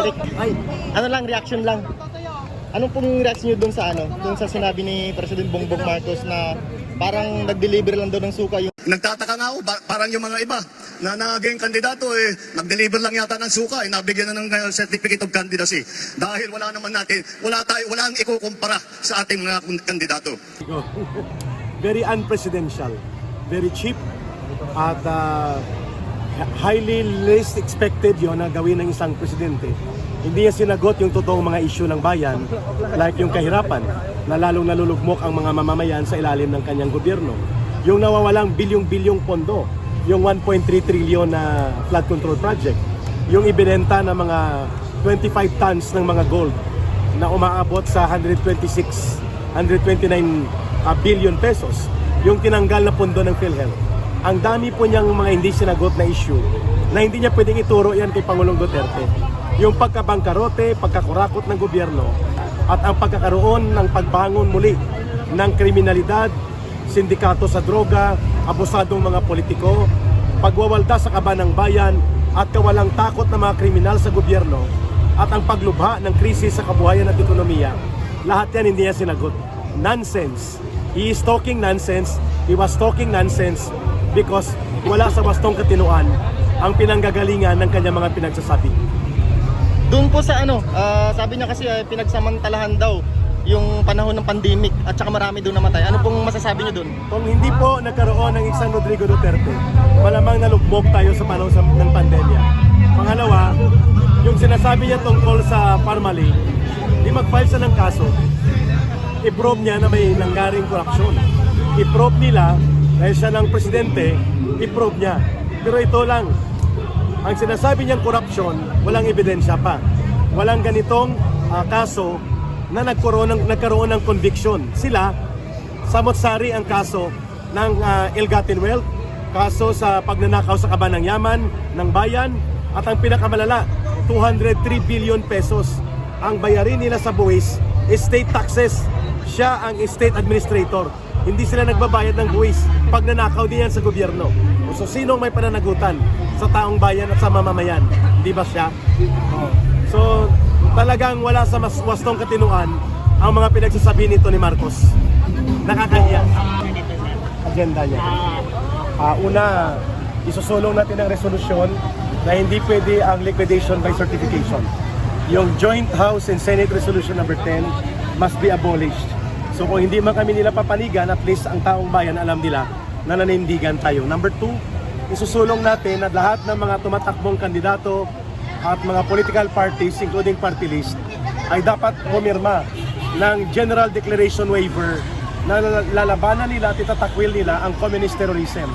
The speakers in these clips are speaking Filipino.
Eric, ano lang, reaction lang. Anong pong reaction nyo dun sa dun sa sinabi ni President Bongbong Marcos na parang nag-deliver lang daw ng suka yung... Nagtataka nga ako, parang yung mga iba na naging kandidato, nag-deliver lang yata ng suka, nabigyan na ng certificate of candidacy. Dahil wala naman natin, wala ang ikukumpara sa ating mga kandidato. Very unpresidential, very cheap, at highly least expected yon na gawin ng isang presidente. Hindi niya sinagot yung totoong mga issue ng bayan, like yung kahirapan, na lalong nalulugmok ang mga mamamayan sa ilalim ng kanyang gobyerno. Yung nawawalang bilyong-bilyong pondo, yung 1.3 trillion na flood control project, yung ibinenta ng mga 25 tons ng mga gold na umaabot sa 129 billion pesos, yung tinanggal na pondo ng PhilHealth. Ang dami po niyang mga hindi sinagot na issue na hindi niya pwedeng ituro yan kay Pangulong Duterte. Yung pagkabangkarote, pagkakurakot ng gobyerno, at ang pagkakaroon ng pagbangon muli ng kriminalidad, sindikato sa droga, abusadong mga politiko, pagwawalda sa kaban ng bayan, at kawalang takot ng mga kriminal sa gobyerno, at ang paglubha ng krisis sa kabuhayan at ekonomiya. Lahat yan hindi niya sinagot. Nonsense. He is talking nonsense. He was talking nonsense because wala sa wastong katinuan ang pinanggagalingan ng kanyang mga pinagsasabi. Doon po sa sabi niya kasi pinagsamantalahan daw yung panahon ng pandemic at saka marami doon namatay. Ano pong masasabi niyo doon? Kung hindi po nagkaroon ng isang Rodrigo Duterte, malamang nalugmok tayo sa panahon ng pandemya. Pangalawa, yung sinasabi niya tungkol sa Parmali, di mag-file siya ng kaso. I-prove niya na may nanggaring korupsyon. I-prove nila, dahil siya ng presidente, i-prove niya. Pero ito lang, ang sinasabi niyang korupsyon, walang ebidensya pa. Walang ganitong kaso na nagkaroon ng conviction. Sila, samot-sari ang kaso ng ill-gotten wealth, kaso sa pagnanakaw sa kaban ng yaman, ng bayan, at ang pinakamalala, 203 billion pesos ang bayarin nila sa buwis, state taxes. Siya ang state administrator. Hindi sila nagbabayad ng buwis. Pagnanakaw din yan sa gobyerno. So sino may pananagutan sa taong bayan at sa mamamayan? Di ba siya? So talagang wala sa mas wastong katinuan ang mga pinagsasabi nito ni Marcos. Nakakahiya. Agenda niya. Una, isusulong natin ang resolusyon na hindi pwede ang liquidation by certification. Yung Joint House and Senate Resolution number 10 must be abolished. So kung hindi man kami nila papanigan, at least ang taong bayan alam nila na nanindigan tayo. Number 2, isusulong natin na lahat ng mga tumatakbong kandidato at mga political parties, including party list, ay dapat pumirma ng General Declaration Waiver na lalabanan nila at itatakwil nila ang communist terrorism,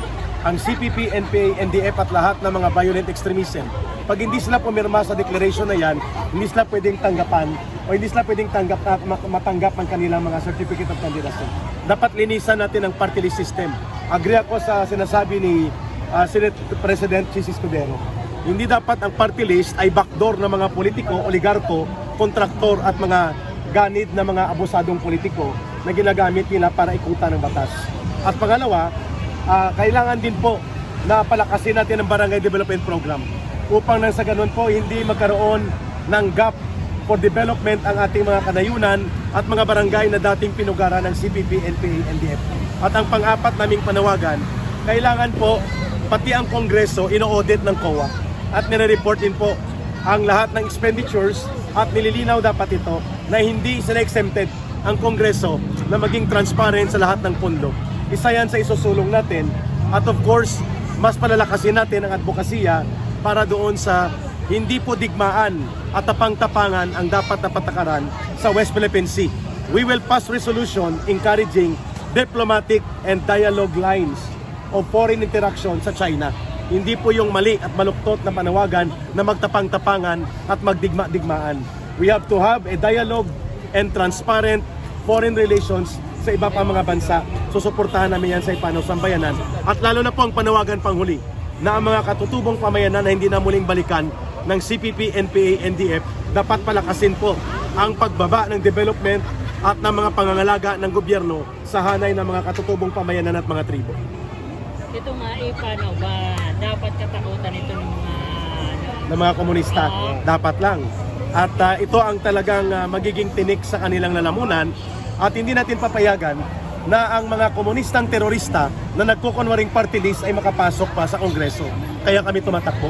ang CPP, NPA, NDF at lahat ng mga violent extremism. Pag hindi sila pumirma sa declaration na yan, hindi sila pwedeng tanggapan o hindi sila pwedeng matanggap ang kanilang mga certificate of candidacy. Dapat linisan natin ang party list system. Agree ako sa sinasabi ni Senate President Chis Escudero. Hindi dapat ang party list ay backdoor ng mga politiko, oligarko, kontraktor at mga ganid na mga abusadong politiko na ginagamit nila para ikutan ng batas. At pangalawa, kailangan din po na palakasin natin ang Barangay Development Program upang nang sa ganun po hindi magkaroon ng gap for development ang ating mga kanayunan at mga barangay na dating pinugaran ng CPP, NPA, NDF. At ang pang-apat naming panawagan, kailangan po pati ang Kongreso ino-audit ng COA at nire-report din po ang lahat ng expenditures at nililinaw dapat ito na hindi sila exempted ang Kongreso na maging transparent sa lahat ng pondo. Isa yan sa isusulong natin at of course, mas palalakasin natin ang advokasya para doon sa hindi po digmaan at tapang-tapangan ang dapat na patakaran sa West Philippine Sea. We will pass resolution encouraging diplomatic and dialogue lines of foreign interaction sa China. Hindi po yung mali at maluktot na panawagan na magtapang-tapangan at magdigma-digmaan. We have to have a dialogue and transparent foreign relations sa iba pang mga bansa. Susuportahan namin yan sa ipanaw sambayanan. At lalo na po ang panawagan panghuli na ang mga katutubong pamayanan na hindi na muling balikan ng CPP, NPA, NDF, dapat palakasin po ang pagbaba ng development at ng mga pangangalaga ng gobyerno sa hanay ng mga katutubong pamayanan at mga tribo. Ito nga paano ba dapat katakutan ito ng mga Ng mga komunista? Dapat lang. At ito ang talagang magiging tinik sa kanilang lalamunan at hindi natin papayagan na ang mga komunistang terorista na nagkukunwaring party list ay makapasok pa sa Kongreso. Kaya kami tumatakbo.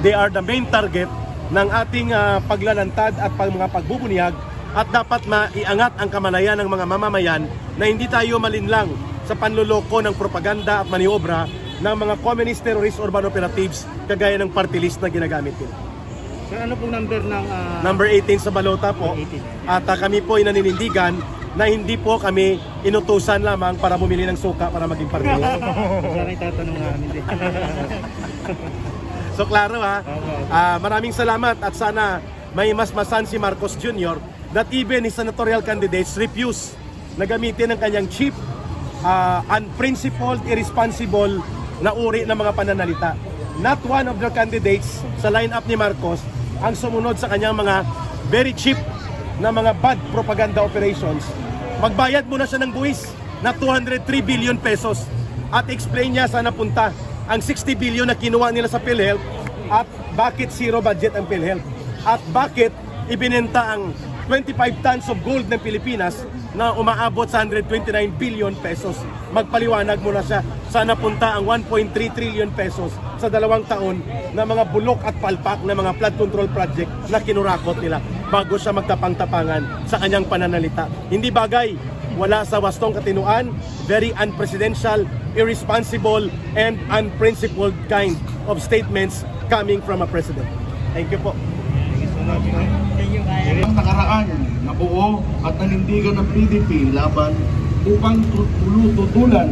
They are the main target ng ating paglalantad at mga pagbubunyag at dapat maiangat ang kamalayan ng mga mamamayan na hindi tayo malinlang sa panluloko ng propaganda at maniobra ng mga communist terrorist urban operatives kagaya ng party list na ginagamit nila. Sir, ano pong number ng... Number 18 sa balota po. 18. At kami po ay naninindigan na hindi po kami inutusan lamang para bumili ng suka para maging party list. Sana itatanong namin din. So klaro ha. Maraming salamat at sana may masmasan si Marcos Jr. that even his senatorial candidates refuse na gamitin ang kanyang cheap, unprincipled, irresponsible na uri ng mga pananalita. Not one of the candidates sa lineup ni Marcos ang sumunod sa kanyang mga very cheap na mga bad propaganda operations. Magbayad muna siya ng buwis na 203 billion pesos at explain niya saan napunta ang 60 billion na kinuha nila sa PhilHealth at bakit zero budget ang PhilHealth at bakit ibinenta ang 25 tons of gold ng Pilipinas na umaabot sa 129 billion pesos. Magpaliwanag muna siya saan napunta ang 1.3 trillion pesos sa 2 taon na mga bulok at palpak na mga flood control project na kinurakot nila bago siya magtapang-tapangan sa kanyang pananalita. Hindi bagay, wala sa wastong katinuan, very unpresidential, irresponsible, and unprincipled kind of statements coming from a president. Thank you po. Ang nakaraan na buo at nanindigan ng PDP laban upang tutulan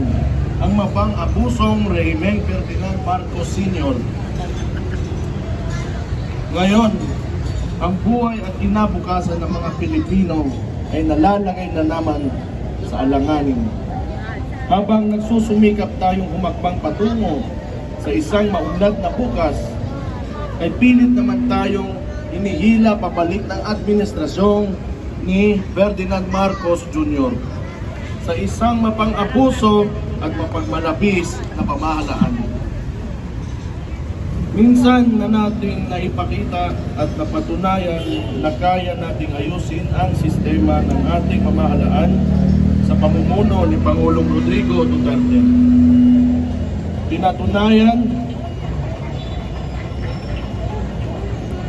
ang mabang abusong rehimeng Ferdinand Marcos Sr. Ngayon, ang buhay at kinabukasan ng mga Pilipino ay nalalagay na naman sa alanganin. Habang nagsusumikap tayong humakbang patungo sa isang maunlad na bukas, ay pilit naman tayong inihila pabalik ng administrasyon ni Ferdinand Marcos Jr. sa isang mapang-abuso at mapagmalabis na pamahalaan. Minsan na nating naipakita at napatunayan na kaya nating ayusin ang sistema ng ating pamahalaan sa pamumuno ni Pangulong Rodrigo Duterte.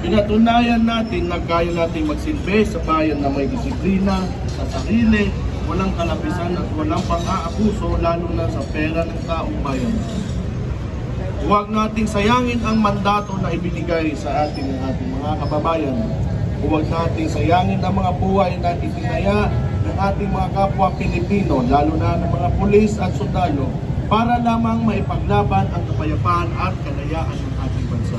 Pinatunayan natin na kaya nating magsilbi sa bayan na may disiplina sa sarili, walang kalapisan at walang pang-aabuso lalo na sa pera ng taong bayan. Huwag nating sayangin ang mandato na ibinigay sa ating mga kababayan. Huwag nating sayangin ang mga buhay na itinaya ng ating mga kapwa Pilipino, lalo na ng mga pulis at sundalo, para lamang maipaglaban ang kapayapaan at kalayaan ng ating bansa.